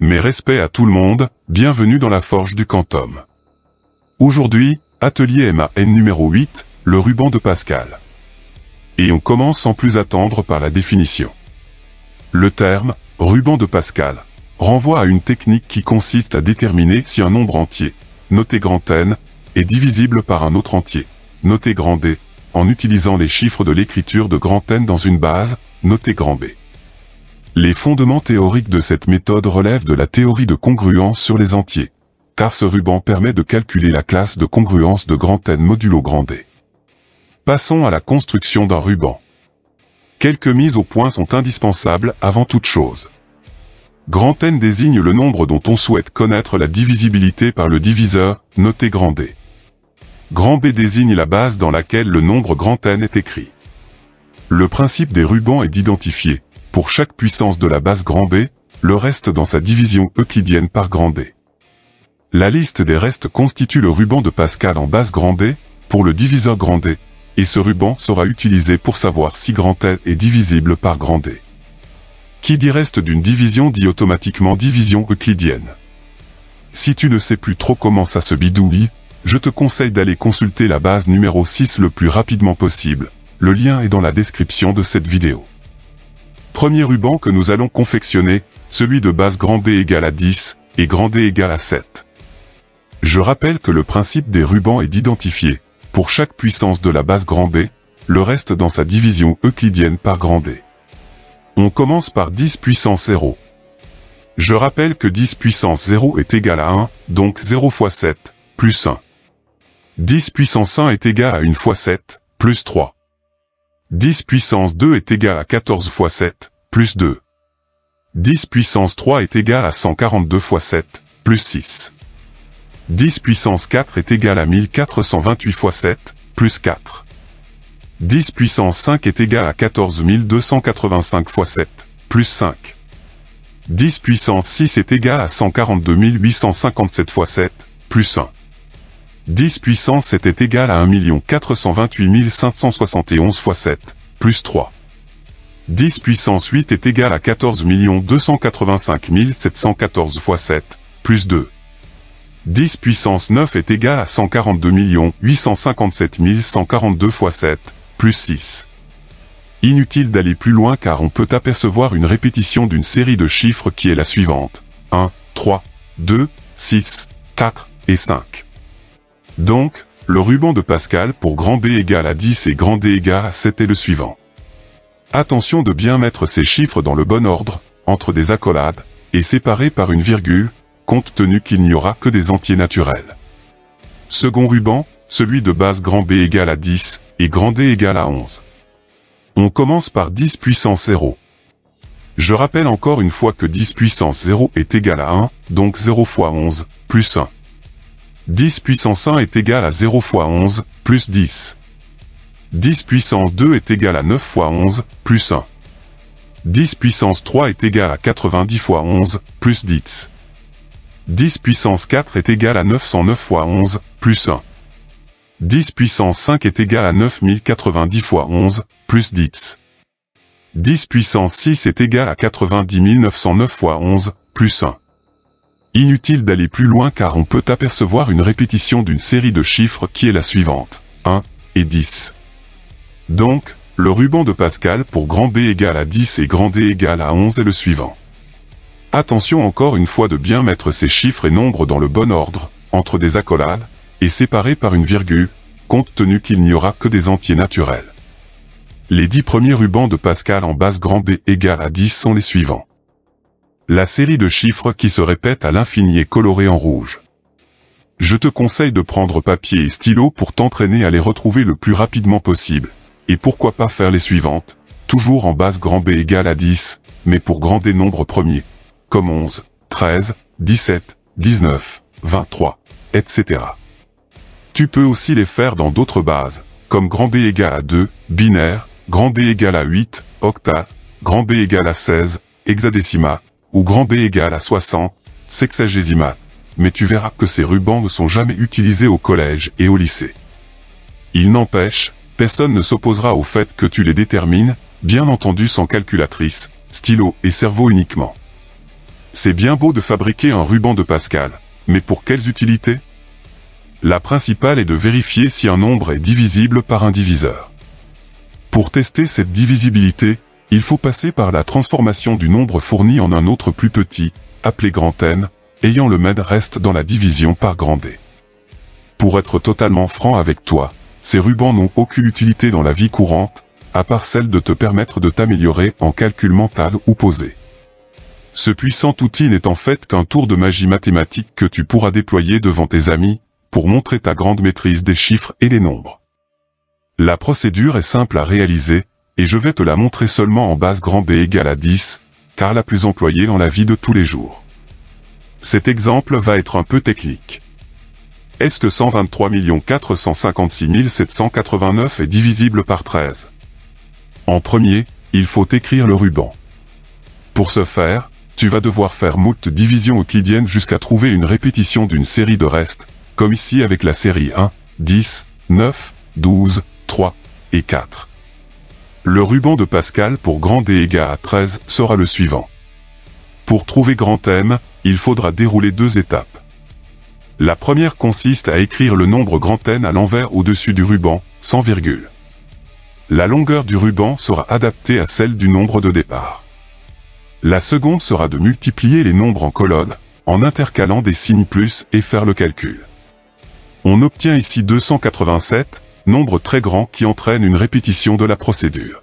Mes respects à tout le monde, bienvenue dans la forge du quantum. Aujourd'hui, atelier MAN numéro 8, le ruban de Pascal. Et on commence sans plus attendre par la définition. Le terme « ruban de Pascal » renvoie à une technique qui consiste à déterminer si un nombre entier, noté grand N, est divisible par un autre entier, noté grand D, en utilisant les chiffres de l'écriture de grand N dans une base, notée grand B. Les fondements théoriques de cette méthode relèvent de la théorie de congruence sur les entiers, car ce ruban permet de calculer la classe de congruence de grand N modulo grand D. Passons à la construction d'un ruban. Quelques mises au point sont indispensables avant toute chose. Grand N désigne le nombre dont on souhaite connaître la divisibilité par le diviseur, noté grand D. Grand B désigne la base dans laquelle le nombre grand N est écrit. Le principe des rubans est d'identifier, pour chaque puissance de la base grand B, le reste dans sa division euclidienne par grand D. La liste des restes constitue le ruban de Pascal en base grand B, pour le diviseur grand D, et ce ruban sera utilisé pour savoir si grand N est divisible par grand D. Qui dit reste d'une division dit automatiquement division euclidienne. Si tu ne sais plus trop comment ça se bidouille, je te conseille d'aller consulter la base numéro 6 le plus rapidement possible, le lien est dans la description de cette vidéo. Premier ruban que nous allons confectionner, celui de base grand B égale à 10, et grand D égale à 7. Je rappelle que le principe des rubans est d'identifier, pour chaque puissance de la base grand B, le reste dans sa division euclidienne par grand D. On commence par 10 puissance 0. Je rappelle que 10 puissance 0 est égal à 1, donc 0 fois 7, plus 1. 10 puissance 1 est égal à 1 fois 7, plus 3. 10 puissance 2 est égal à 14 fois 7, plus 2. 10 puissance 3 est égal à 142 fois 7, plus 6. 10 puissance 4 est égal à 1428 fois 7, plus 4. 10 puissance 5 est égal à 14 285 fois 7, plus 5. 10 puissance 6 est égal à 142 857 fois 7, plus 1. 10 puissance 7 est égal à 1 428 571 fois 7, plus 3. 10 puissance 8 est égal à 14 285 714 fois 7, plus 2. 10 puissance 9 est égal à 142 857 142 fois 7, plus 6. Inutile d'aller plus loin car on peut apercevoir une répétition d'une série de chiffres qui est la suivante. 1, 3, 2, 6, 4 et 5. Donc, le ruban de Pascal pour grand B égale à 10 et grand D égale à 7 est le suivant. Attention de bien mettre ces chiffres dans le bon ordre, entre des accolades, et séparés par une virgule, compte tenu qu'il n'y aura que des entiers naturels. Second ruban, celui de base grand B égale à 10, et grand D égale à 11. On commence par 10 puissance 0. Je rappelle encore une fois que 10 puissance 0 est égal à 1, donc 0 fois 11, plus 1. 10 puissance 1 est égal à 0 fois 11, plus 10. 10 puissance 2 est égal à 9 fois 11, plus 1. 10 puissance 3 est égal à 90 fois 11, plus 10. 10 puissance 4 est égal à 909 fois 11, plus 1. 10 puissance 5 est égal à 9090 fois 11, plus 10. 10 puissance 6 est égal à 90 909 fois 11, plus 1. Inutile d'aller plus loin car on peut apercevoir une répétition d'une série de chiffres qui est la suivante, 1 et 10. Donc, le ruban de Pascal pour grand B égale à 10 et grand D égale à 11 est le suivant. Attention encore une fois de bien mettre ces chiffres et nombres dans le bon ordre, entre des accolades, et séparés par une virgule, compte tenu qu'il n'y aura que des entiers naturels. Les 10 premiers rubans de Pascal en base grand B égale à 10 sont les suivants. La série de chiffres qui se répètent à l'infini est colorée en rouge. Je te conseille de prendre papier et stylo pour t'entraîner à les retrouver le plus rapidement possible, et pourquoi pas faire les suivantes, toujours en base grand B égale à 10, mais pour grand D nombres premiers, comme 11, 13, 17, 19, 23, etc. Tu peux aussi les faire dans d'autres bases, comme grand B égale à 2, binaire, grand B égale à 8, octa, grand B égale à 16, hexadécimal, ou grand B égale à 60, sexagésimal, mais tu verras que ces rubans ne sont jamais utilisés au collège et au lycée. Il n'empêche, personne ne s'opposera au fait que tu les détermines, bien entendu sans calculatrice, stylo et cerveau uniquement. C'est bien beau de fabriquer un ruban de Pascal, mais pour quelles utilités? La principale est de vérifier si un nombre est divisible par un diviseur. Pour tester cette divisibilité, il faut passer par la transformation du nombre fourni en un autre plus petit, appelé grand N, ayant le même reste dans la division par grand D. Pour être totalement franc avec toi, ces rubans n'ont aucune utilité dans la vie courante, à part celle de te permettre de t'améliorer en calcul mental ou posé. Ce puissant outil n'est en fait qu'un tour de magie mathématique que tu pourras déployer devant tes amis, pour montrer ta grande maîtrise des chiffres et des nombres. La procédure est simple à réaliser, et je vais te la montrer seulement en base grand B égale à 10, car la plus employée dans la vie de tous les jours. Cet exemple va être un peu technique. Est-ce que 123 456 789 est divisible par 13? En premier, il faut écrire le ruban. Pour ce faire, tu vas devoir faire moult divisions euclidiennes jusqu'à trouver une répétition d'une série de restes, comme ici avec la série 1, 10, 9, 12, 3 et 4. Le ruban de Pascal pour grand D égale à 13 sera le suivant. Pour trouver grand M, il faudra dérouler deux étapes. La première consiste à écrire le nombre grand N à l'envers au-dessus du ruban, sans virgule. La longueur du ruban sera adaptée à celle du nombre de départ. La seconde sera de multiplier les nombres en colonne, en intercalant des signes plus et faire le calcul. On obtient ici 287, nombre très grand qui entraîne une répétition de la procédure.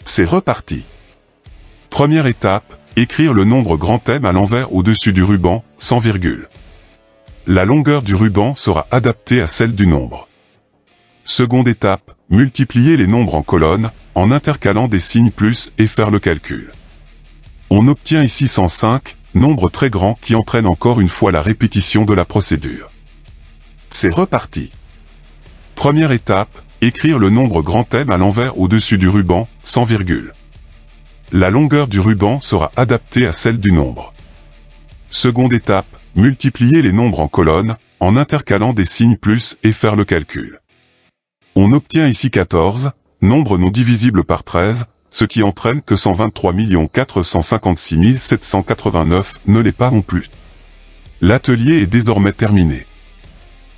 C'est reparti. Première étape, écrire le nombre grand M à l'envers au-dessus du ruban, sans virgule. La longueur du ruban sera adaptée à celle du nombre. Seconde étape, multiplier les nombres en colonne, en intercalant des signes plus et faire le calcul. On obtient ici 105, nombre très grand qui entraîne encore une fois la répétition de la procédure. C'est reparti. Première étape, écrire le nombre grand M à l'envers au-dessus du ruban, sans virgule. La longueur du ruban sera adaptée à celle du nombre. Seconde étape, multiplier les nombres en colonne, en intercalant des signes plus et faire le calcul. On obtient ici 14, nombre non divisible par 13, ce qui entraîne que 123 456 789 ne l'est pas non plus. L'atelier est désormais terminé.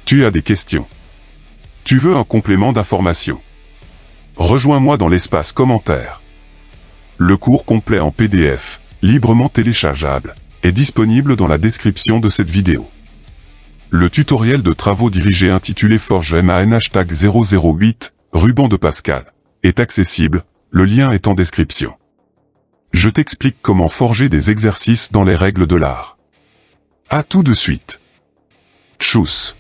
Tu as des questions? Tu veux un complément d'information? Rejoins-moi dans l'espace commentaire. Le cours complet en PDF, librement téléchargeable, est disponible dans la description de cette vidéo. Le tutoriel de travaux dirigés intitulé Forge MAN #008, ruban de Pascal, est accessible, le lien est en description. Je t'explique comment forger des exercices dans les règles de l'art. À tout de suite. Tchuss.